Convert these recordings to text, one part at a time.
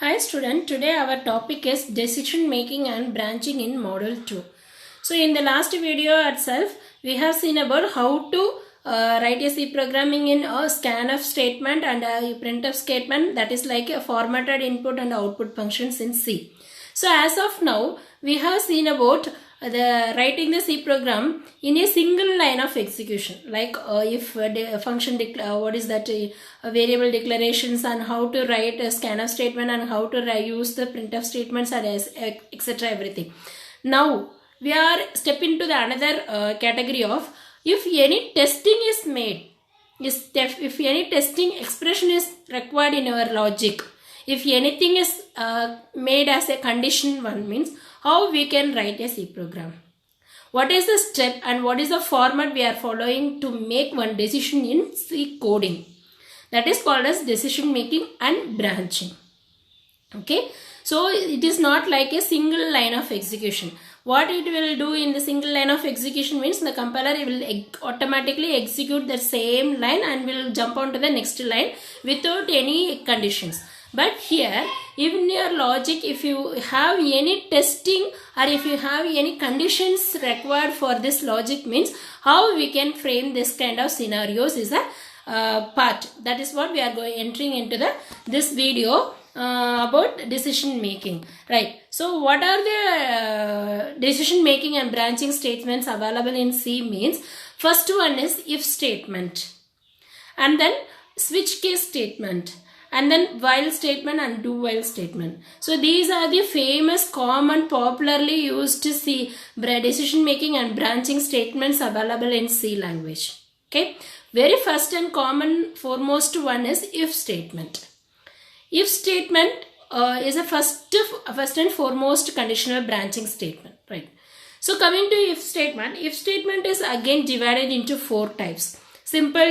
Hi student, today our topic is decision making and branching in model 2. So in the last video itself, we have seen about how to write a C programming in a scanf statement and a printf statement, that is like a formatted input and output functions in C. So as of now, we have seen about the writing the C program in a single line of execution, like if function what is that variable declarations, and how to write a scanf statement and how to use the printf statements and etc. everything. Now we are step into the another category of if any testing is made, if any testing expression is required in our logic, if anything is made as a condition one, means how we can write a C program. What is the step and what is the format we are following to make one decision in C coding? That is called as decision making and branching. Okay, so it is not like a single line of execution. What it will do in the single line of execution means the compiler will automatically execute the same line and will jump on to the next line without any conditions. But here, even your logic, if you have any testing or if you have any conditions required for this logic, means how we can frame this kind of scenarios is a part. That is what we are entering into this video about decision making, right? So what are the decision making and branching statements available in C means, first one is if statement, and then switch case statement, and then while statement and do while statement. So these are the famous, common, popularly used to C decision making and branching statements available in C language. Okay, very first and common foremost one is if statement. If statement is a first and foremost conditional branching statement, right? So coming to if statement is again divided into four types: simple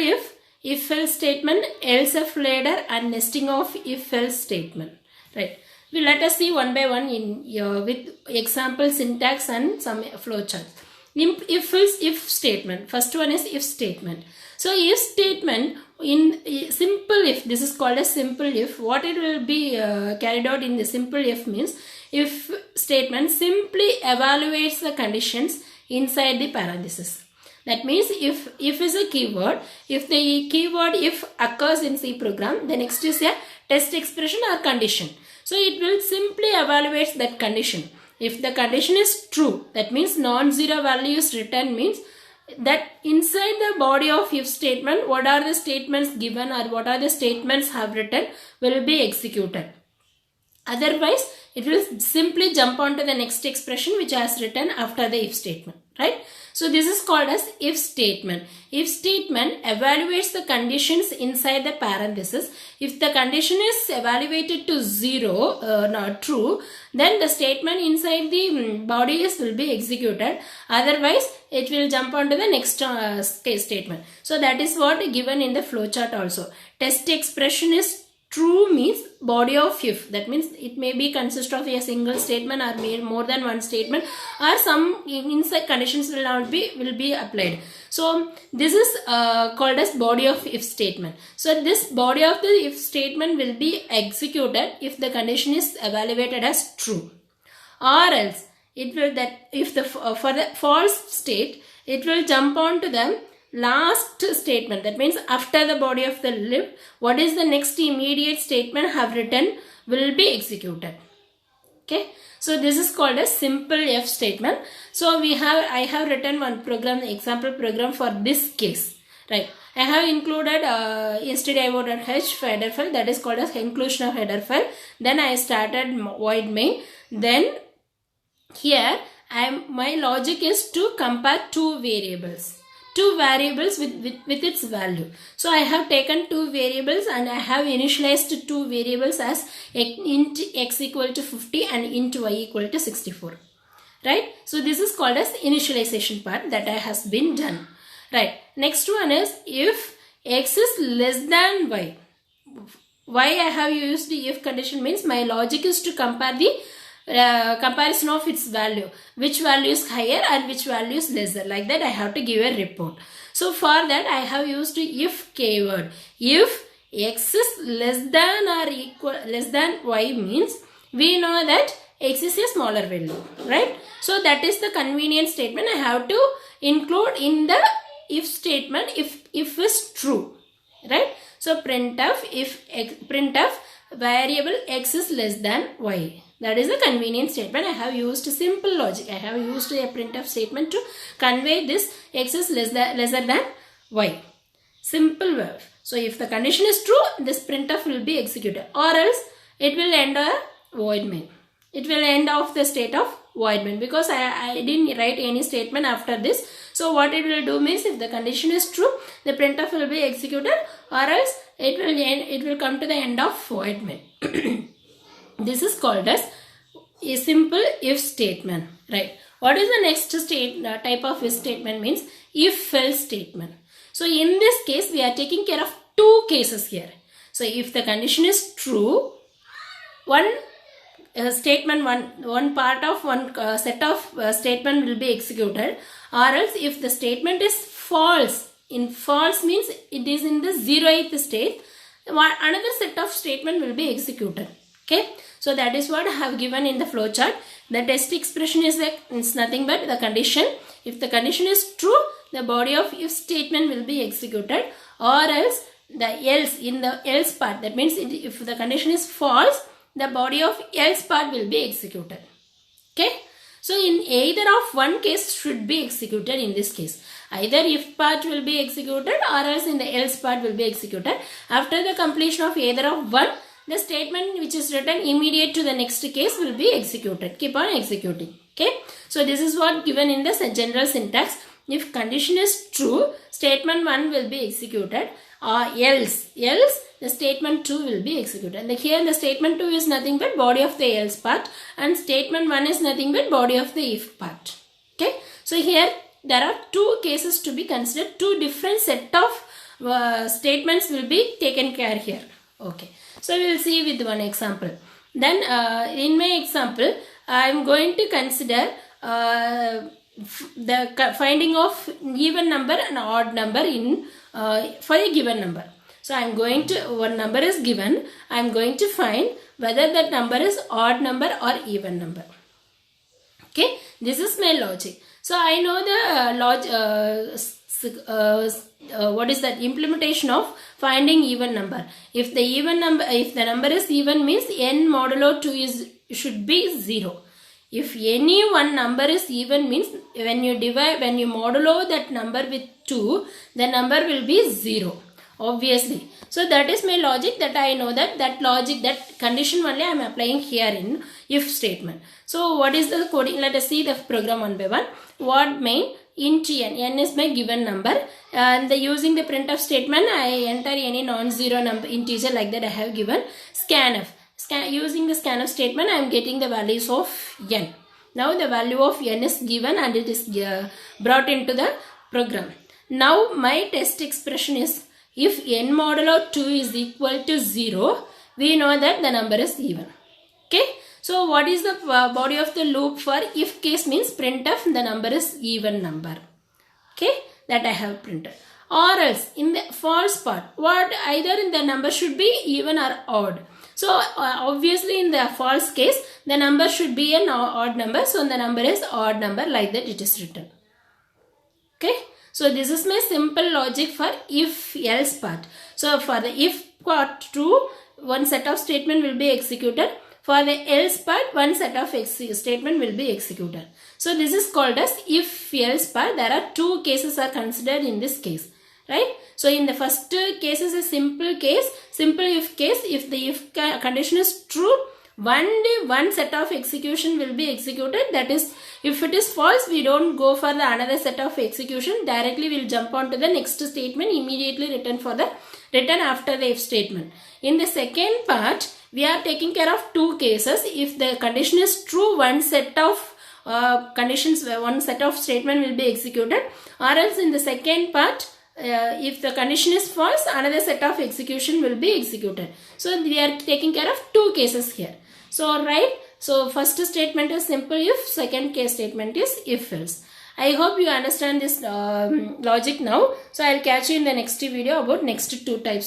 if else statement, else if later, and nesting of if else statement, right? Let us see one by one in with example syntax and some flowcharts. If statement, first one is if statement. So if statement in simple if, this is called a simple if. What it will be carried out in the simple if means, if statement simply evaluates the conditions inside the parenthesis. That means if is a keyword, if the keyword if occurs in C program, the next is a test expression or condition. So it will simply evaluate that condition. If the condition is true, that means non-zero value is returned, means that inside the body of if statement, what are the statements given or what are the statements have written will be executed. Otherwise, it will simply jump on to the next expression which has written after the if statement, right? So this is called as if statement. If statement evaluates the conditions inside the parenthesis. If the condition is evaluated to 0, not true, then the statement inside the body will be executed. Otherwise, it will jump on to the next case statement. So that is what given in the flowchart also. Test expression is true means body of if. That means it may be consist of a single statement or more than one statement, or some inside conditions will be applied. So this is called as body of if statement. So this body of the if statement will be executed if the condition is evaluated as true, or else it will that if the for the false state, it will jump on to the last statement. That means after the body of the if, what is the next immediate statement have written will be executed. Okay, so this is called a simple if statement. So I have written one program, example program for this case, right? I have included stdio.h header file, that is called as inclusion of header file. Then I started void main. Then here my logic is to compare two variables with its value. So I have taken two variables and I have initialized two variables as int x equal to 50 and int y equal to 64, right? So this is called as initialization part that has been done, right? Next one is if x is less than y. Why I have used the if condition means my logic is to compare the comparison of its value, which value is higher and which value is lesser. Like that I have to give a report. So for that I have used if keyword. If x is less than or equal less than y means we know that x is a smaller value, right? So that is the convenient statement I have to include in the if statement if is true, right? So printf if printf variable x is less than y. That is a convenient statement. I have used simple logic. I have used a printf statement to convey this x is lesser than y. Simple verb. So if the condition is true, this printf will be executed, or else it will end a void main. It will end off the state of void main because I didn't write any statement after this. So what it will do means if the condition is true, the printf will be executed, or else it will come to the end of void main. This is called as a simple if statement, right? What is the next type of if statement means if else statement. So in this case we are taking care of two cases here. So if the condition is true, one statement, one part of one set of statement will be executed, or else if the statement is false, in false means it is in the 0th state, another set of statement will be executed. Okay, so that is what I have given in the flow chart. The test expression is nothing but the condition. If the condition is true, the body of if statement will be executed, or else the else in the else part. That means if the condition is false, the body of else part will be executed. Okay, so in either of one case should be executed in this case. Either if part will be executed, or else in the else part will be executed. After the completion of either of one, the statement which is written immediate to the next case will be executed. Keep on executing. Okay. So this is what given in the general syntax. If condition is true, statement 1 will be executed, or else the statement 2 will be executed. And here the statement 2 is nothing but body of the else part, and statement 1 is nothing but body of the if part. Okay. So here there are two cases to be considered. Two different set of statements will be taken care here. Okay. So we will see with one example. Then in my example, I am going to consider the finding of even number and odd number in for a given number. So I am going to, one number is given, I am going to find whether that number is odd number or even number. Okay, this is my logic. So I know the what is that implementation of finding even number. If the number is even means n modulo 2 should be 0. If any one number is even means when you modulo that number with 2, the number will be 0. Obviously. So that is my logic, that I know that logic, that condition only I am applying here in if statement. So what is the coding? Let us see the program one by one. What main int n is my given number, and using the printf statement I enter any non-zero number integer like that I have given. Scanf. Using the scanf statement I am getting the values of n. Now the value of n is given and it is brought into the program. Now my test expression is if n modulo 2 is equal to 0, we know that the number is even. Okay. So what is the body of the loop for if case means printf the number is even number. Okay. That I have printed. Or else in the false part, what either in the number should be even or odd. So obviously in the false case the number should be an odd number. So the number is odd number, like that it is written. Okay. So this is my simple logic for if else part. So for the if part true, one set of statement will be executed. For the else part, one set of statement will be executed. So this is called as if else part. There are two cases are considered in this case. Right? So in the first case is a simple case, simple if case. If the if condition is true, only one set of execution will be executed. That is, if it is false, we don't go for the another set of execution. Directly we will jump on to the next statement immediately written after the if statement. In the second part, we are taking care of two cases. If the condition is true, one set of one set of statement will be executed, or else in the second part, if the condition is false, another set of execution will be executed. So we are taking care of two cases here. So right, so first statement is simple if, second case statement is if else. I hope you understand this logic now. So I will catch you in the next video about next two types